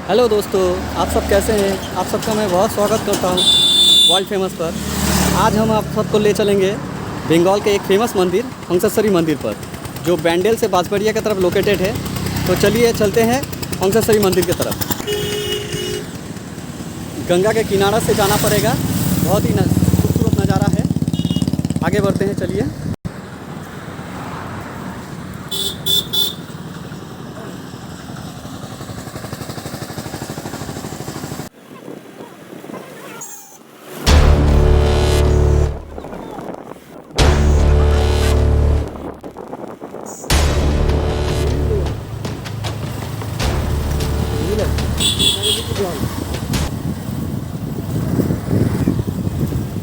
Hello दोस्तों, आप सब कैसे हैं। आप सबका मैं बहुत स्वागत करता हूं वर्ल्ड फेमस पर। आज हम आप सबको ले चलेंगे बंगाल के एक फेमस मंदिर हंसेश्वरी मंदिर पर, जो बैंडेल से बांसबेड़िया की तरफ लोकेटेड है। तो चलिए चलते हैं हंसेश्वरी मंदिर की तरफ। गंगा के किनारा से जाना पड़ेगा, बहुत ही खूबसूरत नज़ारा है। आगे बढ़ते हैं, चलिए।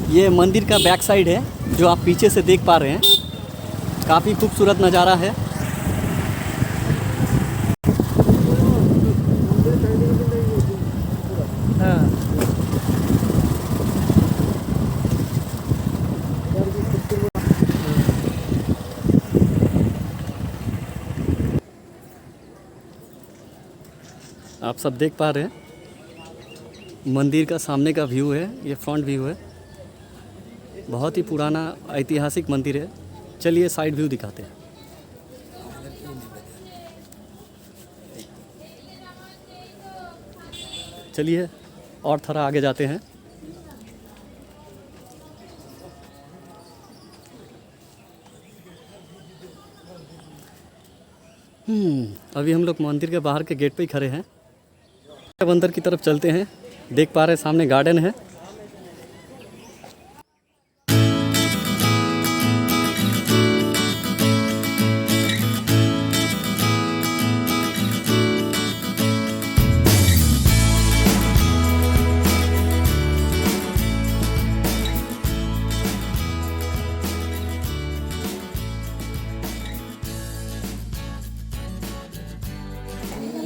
ये मंदिर का बैक साइड है, जो आप पीछे से देख पा रहे हैं। काफ़ी खूबसूरत नज़ारा है। आप सब देख पा रहे हैं, मंदिर का सामने का व्यू है, ये फ्रंट व्यू है। बहुत ही पुराना ऐतिहासिक मंदिर है। चलिए साइड व्यू दिखाते हैं। चलिए और थोड़ा आगे जाते हैं। अभी हम लोग मंदिर के बाहर के गेट पे ही खड़े हैं। अब अंदर की तरफ चलते हैं। देख पा रहे हैं सामने गार्डन है।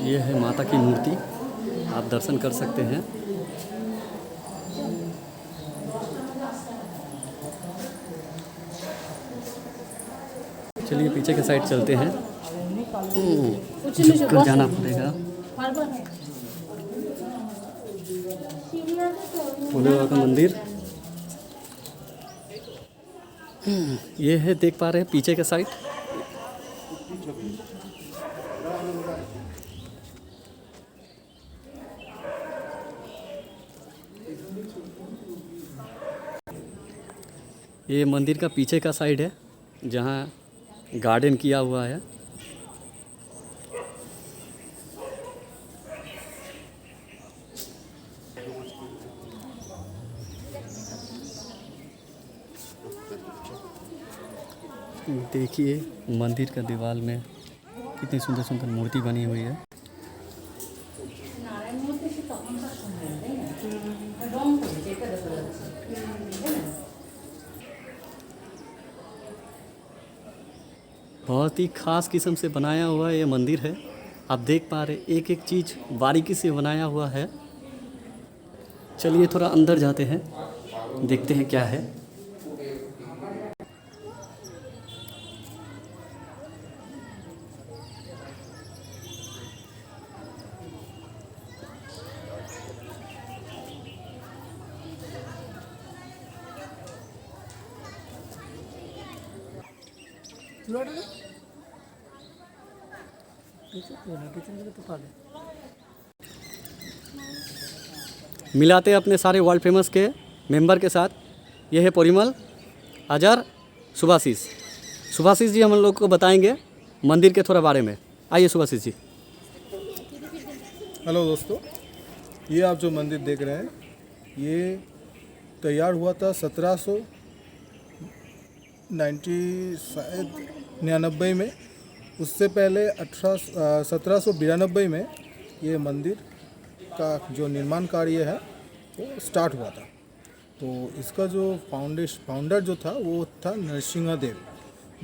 ये है माता की मूर्ति, आप दर्शन कर सकते हैं। चलिए पीछे के साइड चलते हैं। झुककर जाना पड़ेगा। भोले बाबा का मंदिर ये है, देख पा रहे हैं पीछे के साइड। ये मंदिर का पीछे का साइड है, जहाँ गार्डन किया हुआ है। देखिए मंदिर का दीवार में कितनी सुंदर सुंदर मूर्ति बनी हुई है। बहुत ही ख़ास किस्म से बनाया हुआ ये मंदिर है। आप देख पा रहे एक एक चीज़ बारीकी से बनाया हुआ है। चलिए थोड़ा अंदर जाते हैं, देखते हैं क्या है। मिलाते हैं अपने सारे वर्ल्ड फेमस के मेंबर के साथ। यह है परिमल, अजर, सुभाशीष जी हम लोग को बताएंगे मंदिर के थोड़ा बारे में। आइए सुभाशीष जी। हेलो दोस्तों, ये आप जो मंदिर देख रहे हैं, ये तैयार हुआ था 1799 में। उससे पहले 1792 में ये मंदिर का जो निर्माण कार्य है वो स्टार्ट हुआ था। तो इसका जो फाउंडर जो था वो था नरसिंह देव,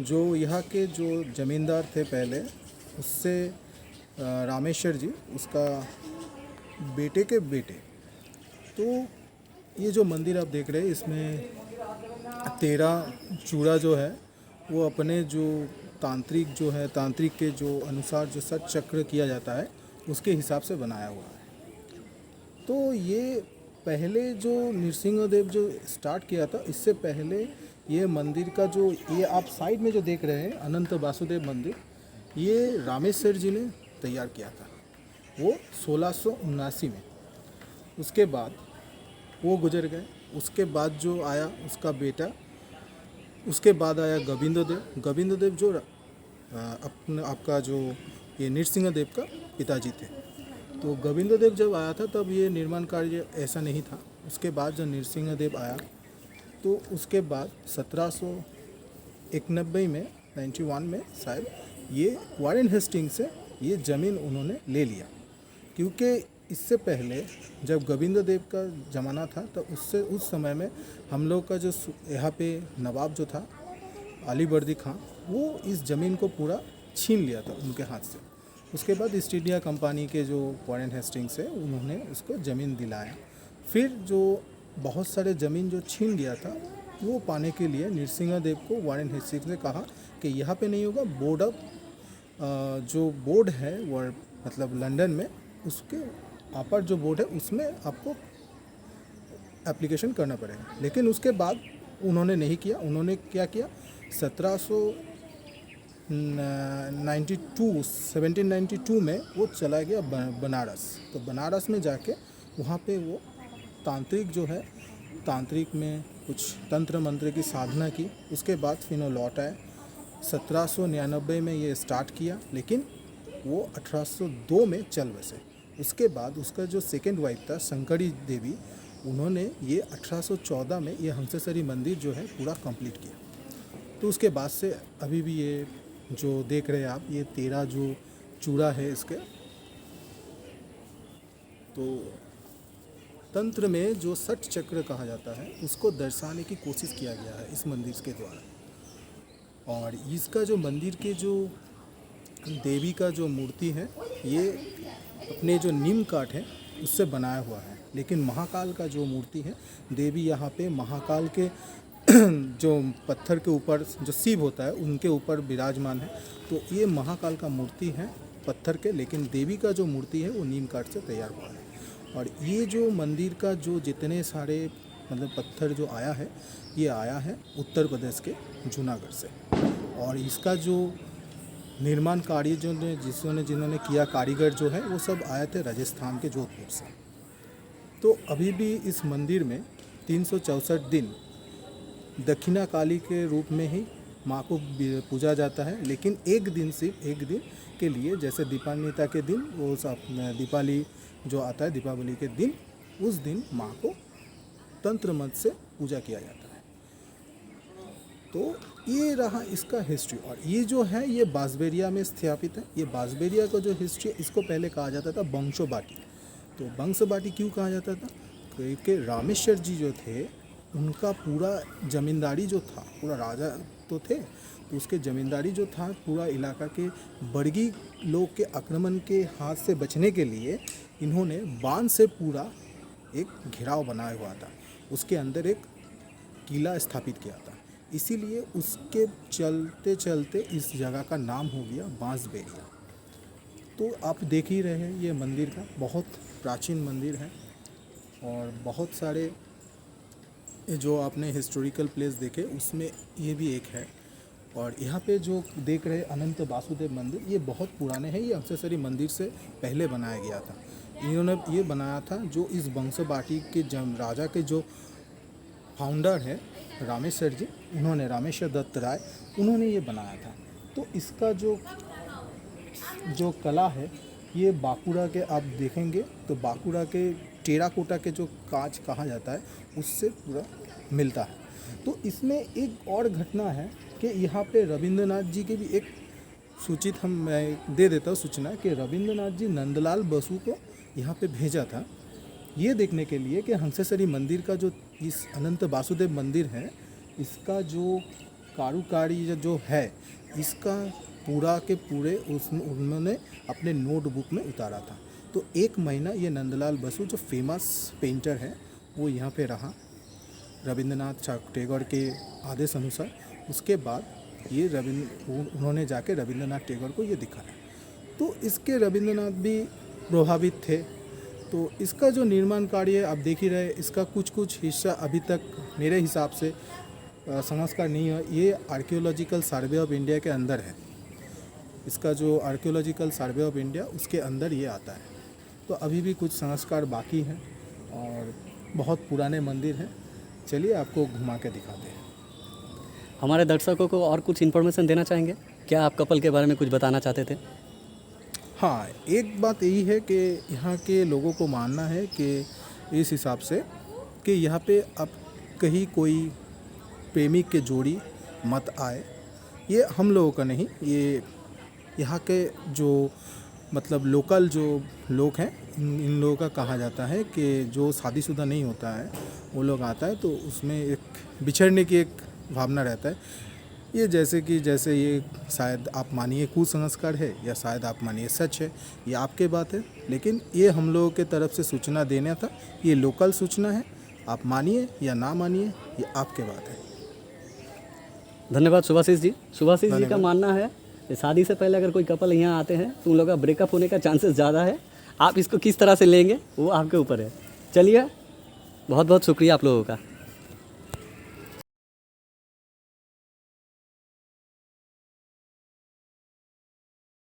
जो यहाँ के जो ज़मींदार थे पहले, उससे रामेश्वर जी, उसका बेटे के बेटे। तो ये जो मंदिर आप देख रहे हैं, इसमें 13 चूड़ा जो है वो अपने जो तांत्रिक के जो अनुसार जो सत चक्र किया जाता है उसके हिसाब से बनाया हुआ है। तो ये पहले जो नृसिंहदेव जो स्टार्ट किया था, इससे पहले ये मंदिर का जो ये आप साइड में जो देख रहे हैं अनंत वासुदेव मंदिर, ये रामेश्वर जी ने तैयार किया था वो 1679 में। उसके बाद वो गुजर गए, उसके बाद जो आया उसका बेटा, उसके बाद आया गोविंददेव। गोविंददेव जो आपका जो ये नृसिंहदेव का पिताजी थे। तो गोविंददेव जब आया था तब ये निर्माण कार्य ऐसा नहीं था। उसके बाद जब नृसिंहदेव आया तो उसके बाद 1791 में 91 में शायद ये वारेन हेस्टिंग से ये ज़मीन उन्होंने ले लिया, क्योंकि इससे पहले जब गोविंददेव का ज़माना था तो उससे उस समय में हम लोग का जो यहाँ पे नवाब जो था अलीवर्दी खां, वो इस ज़मीन को पूरा छीन लिया था उनके हाथ से। उसके बाद ईस्ट इंडिया कंपनी के जो वारेन हेस्टिंग्स है उन्होंने उसको ज़मीन दिलाया। फिर जो बहुत सारे ज़मीन जो छीन लिया था वो पाने के लिए नृसिंहदेव को वारेन हेस्टिंग्स ने कहा कि यहाँ पे नहीं होगा, बोर्ड ऑफ जो बोर्ड है वो मतलब लंदन में, उसके अपर जो बोर्ड है उसमें आपको एप्लीकेशन करना पड़ेगा। लेकिन उसके बाद उन्होंने नहीं किया। उन्होंने क्या किया, 1792 में वो चला गया बनारस। तो बनारस में जाके वहाँ पे वो तांत्रिक जो है, तांत्रिक में कुछ तंत्र मंत्र की साधना की। उसके बाद फिर वो लौट आए। 1799 में ये स्टार्ट किया, लेकिन वो 1802 में चल बसे। उसके बाद उसका जो सेकेंड वाइफ था शंकरी देवी, उन्होंने ये 1814 में ये हंसेसरी मंदिर जो है पूरा कंप्लीट किया। तो उसके बाद से अभी भी ये जो देख रहे हैं आप, ये 13 जो चूड़ा है इसके, तो तंत्र में जो सठ चक्र कहा जाता है उसको दर्शाने की कोशिश किया गया है इस मंदिर के द्वारा। और इसका जो मंदिर के जो देवी का जो मूर्ति है, ये अपने जो नीम काठ है उससे बनाया हुआ है। लेकिन महाकाल का जो मूर्ति है, देवी यहाँ पे महाकाल के जो पत्थर के ऊपर जो शिव होता है उनके ऊपर विराजमान है। तो ये महाकाल का मूर्ति है पत्थर के, लेकिन देवी का जो मूर्ति है वो नीम काठ से तैयार हुआ है। और ये जो मंदिर का जो जितने सारे मतलब पत्थर जो आया है, ये आया है उत्तर प्रदेश के जूनागढ़ से। और इसका जो निर्माण कार्य जो जिन्होंने किया, कारीगर जो है वो सब आए थे राजस्थान के जोधपुर से। तो अभी भी इस मंदिर में 364 दिन दक्षिणा काली के रूप में ही माँ को पूजा जाता है। लेकिन एक दिन, सिर्फ एक दिन के लिए, जैसे दीपान्विता के दिन, वो सब दीपावली जो आता है, दीपावली के दिन, उस दिन माँ को तंत्र मंत्र से पूजा किया जाता है। तो ये रहा इसका हिस्ट्री। और ये जो है ये बांसबेरिया में स्थापित है। ये बांसबेरिया का जो हिस्ट्री है, इसको पहले कहा जाता था बंशोबाटी। तो बंशबाटी क्यों कहा जाता था, क्योंकि रामेश्वर जी जो थे उनका पूरा ज़मींदारी जो था, पूरा राजा तो थे, तो उसके ज़मींदारी जो था पूरा इलाका के बर्गी लोग के आक्रमण के हाथ से बचने के लिए इन्होंने बांध से पूरा एक घेराव बनाया हुआ था। उसके अंदर एक किला स्थापित किया था। इसीलिए उसके चलते चलते इस जगह का नाम हो गया बांसबेरिया। तो आप देख ही रहे हैं, ये मंदिर का बहुत प्राचीन मंदिर है। और बहुत सारे जो आपने हिस्टोरिकल प्लेस देखे उसमें ये भी एक है। और यहाँ पे जो देख रहे अनंत वासुदेव मंदिर, ये बहुत पुराने हैं। ये हंसेसरी मंदिर से पहले बनाया गया था। इन्होंने ये बनाया था जो इस बंशबाटी के राजा के जो फाउंडर है रामेश्वर जी, उन्होंने, रामेश्वर दत्त राय, उन्होंने ये बनाया था। तो इसका जो कला है, ये बांकुड़ा के आप देखेंगे तो बांकुड़ा के टेराकोटा के जो कांच कहा जाता है उससे पूरा मिलता है। तो इसमें एक और घटना है कि यहाँ पे रविंद्रनाथ जी के भी एक सूचित मैं दे देता हूँ सूचना कि रविंद्रनाथ जी नंदलाल बसु को यहाँ पे भेजा था ये देखने के लिए कि हंसेसरी मंदिर का जो इस अनंत वासुदेव मंदिर है, इसका जो कारुकारी जो है, इसका पूरा के पूरे उन्होंने अपने नोटबुक में उतारा था। तो एक महीना ये नंदलाल बसु जो फेमस पेंटर है वो यहाँ पे रहा रविंद्रनाथ टैगोर के आदेश अनुसार। उसके बाद ये उन्होंने जाके रविंद्रनाथ टैगोर को ये दिखाया। तो इसके रविंद्रनाथ भी प्रभावित थे। तो इसका जो निर्माण कार्य आप देख ही रहे, इसका कुछ कुछ हिस्सा अभी तक मेरे हिसाब से संस्कार नहीं है। ये आर्कियोलॉजिकल सर्वे ऑफ इंडिया के अंदर है। इसका जो आर्कियोलॉजिकल सर्वे ऑफ इंडिया उसके अंदर ये आता है। तो अभी भी कुछ संस्कार बाकी हैं और बहुत पुराने मंदिर हैं। चलिए आपको घुमा के दिखाते हैं। हमारे दर्शकों को और कुछ इन्फॉर्मेशन देना चाहेंगे क्या? आप कपल के बारे में कुछ बताना चाहते थे? हाँ, एक बात यही है कि यहाँ के लोगों को मानना है कि इस हिसाब से कि यहाँ पे अब कहीं कोई प्रेमी के जोड़ी मत आए। ये हम लोगों का नहीं, ये यहाँ के जो मतलब लोकल जो लोग हैं इन लोगों का कहा जाता है कि जो शादीशुदा नहीं होता है वो लोग आता है तो उसमें एक बिछड़ने की एक भावना रहता है। ये जैसे ये शायद आप मानिए कुसंस्कार है या शायद आप मानिए सच है, ये आपके बात है, लेकिन ये हम लोगों के तरफ से सूचना देना था। ये लोकल सूचना है, आप मानिए या ना मानिए ये आपके बात है। धन्यवाद सुभाषिष जी। सुभाषिष जी का मानना है कि शादी से पहले अगर कोई कपल यहाँ आते हैं तो उन लोगों का ब्रेकअप होने का चांसेस ज़्यादा है। आप इसको किस तरह से लेंगे वो आपके ऊपर है। चलिए, बहुत बहुत शुक्रिया आप लोगों का।